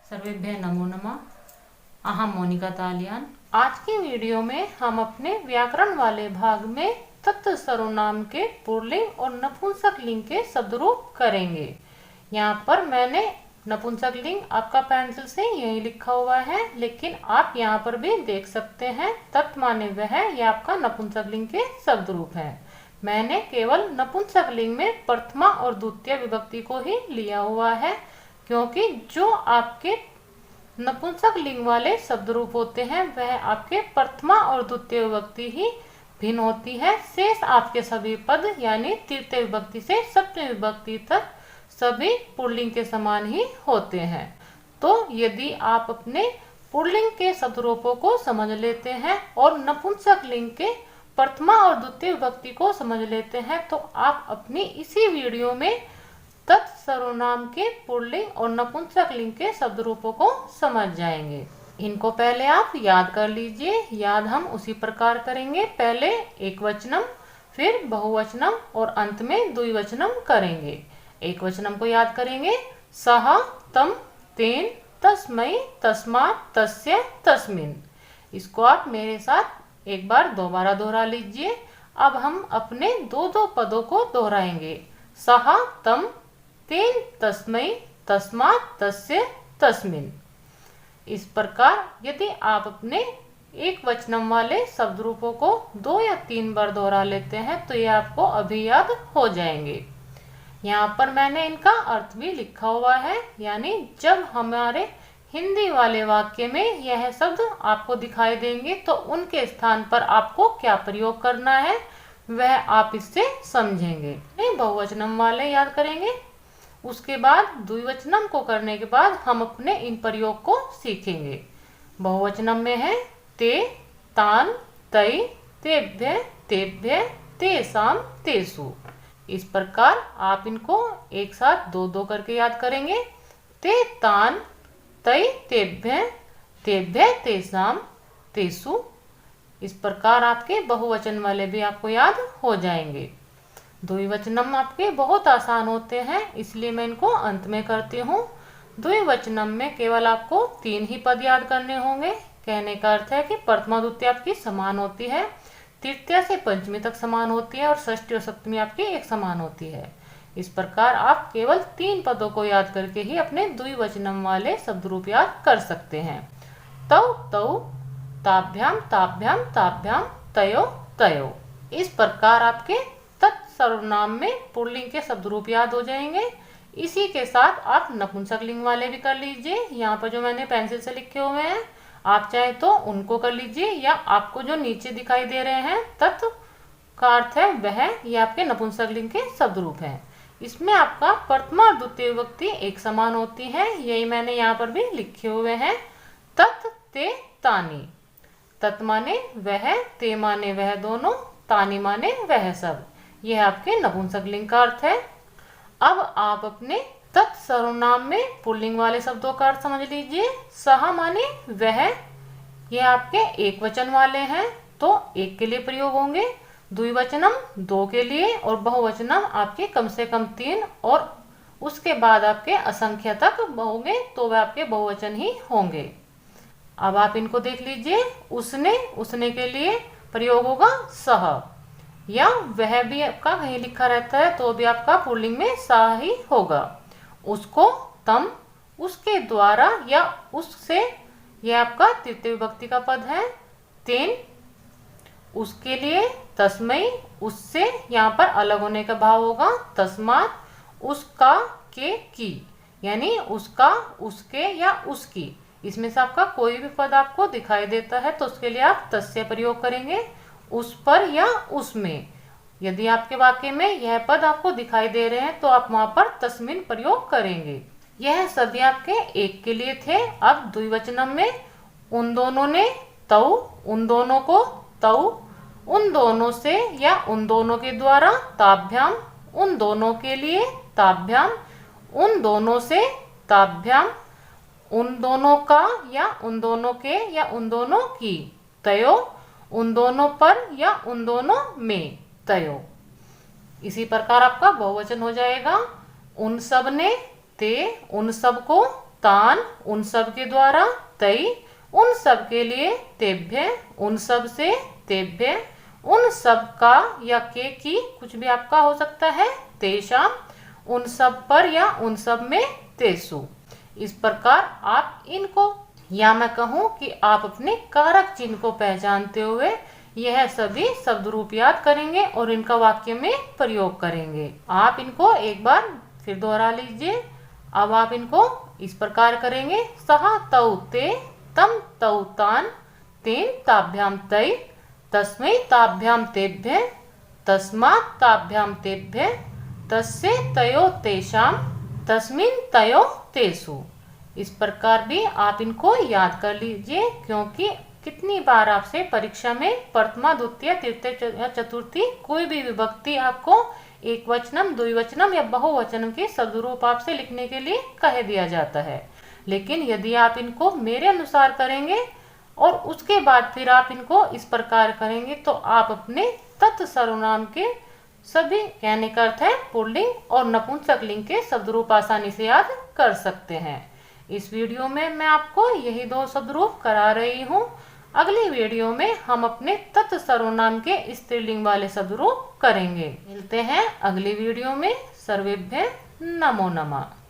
सर्वेभ्यः नमो नमः। अहम मोनिका तालियान। आज की वीडियो में हम अपने व्याकरण वाले भाग में तत् सर्वनाम के पुल्लिंग और नपुंसक लिंग के शब्द रूप करेंगे। यहाँ पर मैंने नपुंसक लिंग आपका पेंसिल से यही लिखा हुआ है, लेकिन आप यहाँ पर भी देख सकते हैं तत् माने वह, यह आपका नपुंसक लिंग के शब्द रूप है। मैंने केवल नपुंसक लिंग में प्रथमा और द्वितीय विभक्ति को ही लिया हुआ है, क्योंकि जो आपके नपुंसक लिंग वाले शब्द रूप होते हैं वह आपके प्रथमा और द्वितीय विभक्ति ही भिन्न होती है। शेष आपके सभी पद यानी तृतीय विभक्ति से सप्तमी विभक्ति तक सभी पुल्लिंग के समान ही होते हैं। तो यदि आप अपने पुल्लिंग के शब्द रूपों को समझ लेते हैं और नपुंसक लिंग के प्रथमा और द्वितीय विभक्ति को समझ लेते हैं, तो आप अपनी इसी वीडियो में तत् सर्वनाम के पुल्लिंग और नपुंसक लिंग के शब्द रूपों को समझ जाएंगे। इनको पहले आप याद कर लीजिए। याद हम उसी प्रकार करेंगे, पहले एकवचनम, फिर बहुवचनम और अंत में द्विवचनम करेंगे। एकवचनम को याद करेंगे, सह, तम, तेन, तस्मै, तस्मात्, तस्य, तस्मिन्। इसको आप मेरे साथ एक बार दोबारा दोहरा लीजिए। अब हम अपने दो दो पदों को दोहराएंगे, सह, तम, तेन, तस्मै, तस्मात्, तस्य, तस्मिन्। इस प्रकार यदि आप अपने एक वचनम वाले शब्द रूपों को 2 या 3 बार दोहरा लेते हैं तो ये आपको अभी याद हो जाएंगे। यहाँ पर मैंने इनका अर्थ भी लिखा हुआ है, यानी जब हमारे हिंदी वाले वाक्य में यह शब्द आपको दिखाई देंगे तो उनके स्थान पर आपको क्या प्रयोग करना है वह आप इससे समझेंगे। बहुवचनम वाले याद करेंगे, उसके बाद द्विवचनम को करने के बाद हम अपने इन प्रयोग को सीखेंगे। बहुवचनम में है ते, तान, तै, तेभ्य, तेभ्य, तेषां, तेषु। इस प्रकार आप इनको एक साथ दो दो करके याद करेंगे, ते, तान, तै, तेभ्य, तेभ्य, तेषां, तेषु। इस प्रकार आपके बहुवचन वाले भी आपको याद हो जाएंगे। द्विवचनम आपके बहुत आसान होते हैं, इसलिए मैं इनको अंत में करती हूँ। द्विवचनम में केवल आपको 3 ही पद याद करने होंगे। कहने का अर्थ है कि प्रथमा द्वितीय आपकी समान होती है, तृतीय से पंचमी तक समान होती है और षष्ठी और सप्तमी आपकी एक समान होती है। इस प्रकार आप केवल 3 पदों को याद करके ही अपने द्विवचनम वाले शब्द रूप याद कर सकते हैं। तौ, तौ, ताभ्याम, ताभ्याम, ताभ्याम, तयो, तयो। इस प्रकार आपके तत् सर्वनाम में पुल्लिंग के शब्द रूप याद हो जाएंगे। इसी के साथ आप नपुंसक लिंग वाले भी कर लीजिए। यहाँ पर जो मैंने पेंसिल से लिखे हुए हैं आप चाहे तो उनको कर लीजिए, या आपको जो नीचे दिखाई दे रहे हैं तत् का अर्थ है वह, ये आपके नपुंसक लिंग के शब्द रूप हैं। इसमें आपका प्रथमा और द्वितीय विभक्ति एक समान होती है, यही मैंने यहाँ पर भी लिखे हुए हैं। तत्, ते, तानि। तत् माने वह, ते माने वह दोनों, तानि माने वह सब। यह आपके नपुंसक लिंग का अर्थ है। अब आप अपने तत् सर्वनाम में पुल्लिंग वाले शब्दों का अर्थ समझ लीजिए। सह माने वह, यह आपके एक वचन वाले हैं तो एक के लिए प्रयोग होंगे, द्विवचनम 2 के लिए और बहुवचनम आपके कम से कम 3 और उसके बाद आपके असंख्य तक होंगे तो वह आपके बहुवचन ही होंगे। अब आप इनको देख लीजिए। उसने, उसने के लिए प्रयोग होगा सह, या वह भी आपका कहीं लिखा रहता है तो भी आपका पुल्लिंग में सा ही होगा। उसको, तम, उसके द्वारा या उससे, यह आपका तृतीय विभक्ति का पद है। तेन, उसके लिए, तस्मै, उससे, यहाँ पर अलग होने का भाव होगा। तस्मात्, उसका, के, की, यानी उसका, उसके या उसकी। इसमें से आपका कोई भी पद आपको दिखाई देता है तो उसके लिए आप तस्य प्रयोग करेंगे, उस पर या उसमें। यदि आपके वाक्य में यह पद आपको दिखाई दे रहे हैं तो आप वहां पर तस्मिन प्रयोग करेंगे। यह सभी आपके एक के लिए थे। अब द्विवचनम में उन दोनों ने, तौ, उन दोनों को, तौ, उन दोनों से या उन दोनों के द्वारा, ताभ्याम, उन दोनों के लिए, ताभ्याम, उन दोनों से, ताभ्याम, उन दोनों का या उन दोनों के या उन दोनों की, तयो, उन दोनों पर या उन दोनों में, तयो। इसी प्रकार आपका बहुवचन हो जाएगा। उन सब ने, ते, उन सब को, तान उन सब के द्वारा, तई उन सब के लिए, तेभ्य उन सब से, तेभ्य उन सब का या के की कुछ भी आपका हो सकता है, तेषाम उन सब पर या उन सब में, तेसु। इस प्रकार आप इनको, या मैं कहूँ कि आप अपने कारक चिन्ह को पहचानते हुए यह सभी शब्द रूप याद करेंगे और इनका वाक्य में प्रयोग करेंगे। आप इनको एक बार फिर दोहरा लीजिए। अब आप इनको इस प्रकार करेंगे, सहा तौ ते, तम तौ तान, तेन ताभ्याम तै, तस्मै ताभ्याम तेभ्य, तस्मात् ताभ्याम तेभ्य, तस्य तयो तेषाम, तस्मिन् तयो तेषु। इस प्रकार भी आप इनको याद कर लीजिए, क्योंकि कितनी बार आपसे परीक्षा में प्रथमा, द्वितीय, तृतीय या चतुर्थी कोई भी विभक्ति आपको एक वचनम, द्विवचनम या बहुवचनम के शब्द रूप आपसे लिखने के लिए कह दिया जाता है। लेकिन यदि आप इनको मेरे अनुसार करेंगे और उसके बाद फिर आप इनको इस प्रकार करेंगे तो आप अपने तत् सर्वनाम के सभी, कहने का अर्थ है पुल्लिंग और नपुंसक लिंग के शब्द रूप आसानी से याद कर सकते हैं। इस वीडियो में मैं आपको यही 2 शब्द रूप करा रही हूँ। अगली वीडियो में हम अपने तत् सर्वनाम के स्त्रीलिंग वाले शब्द रूप करेंगे। मिलते हैं अगली वीडियो में। सर्वेभ्य नमो नमः।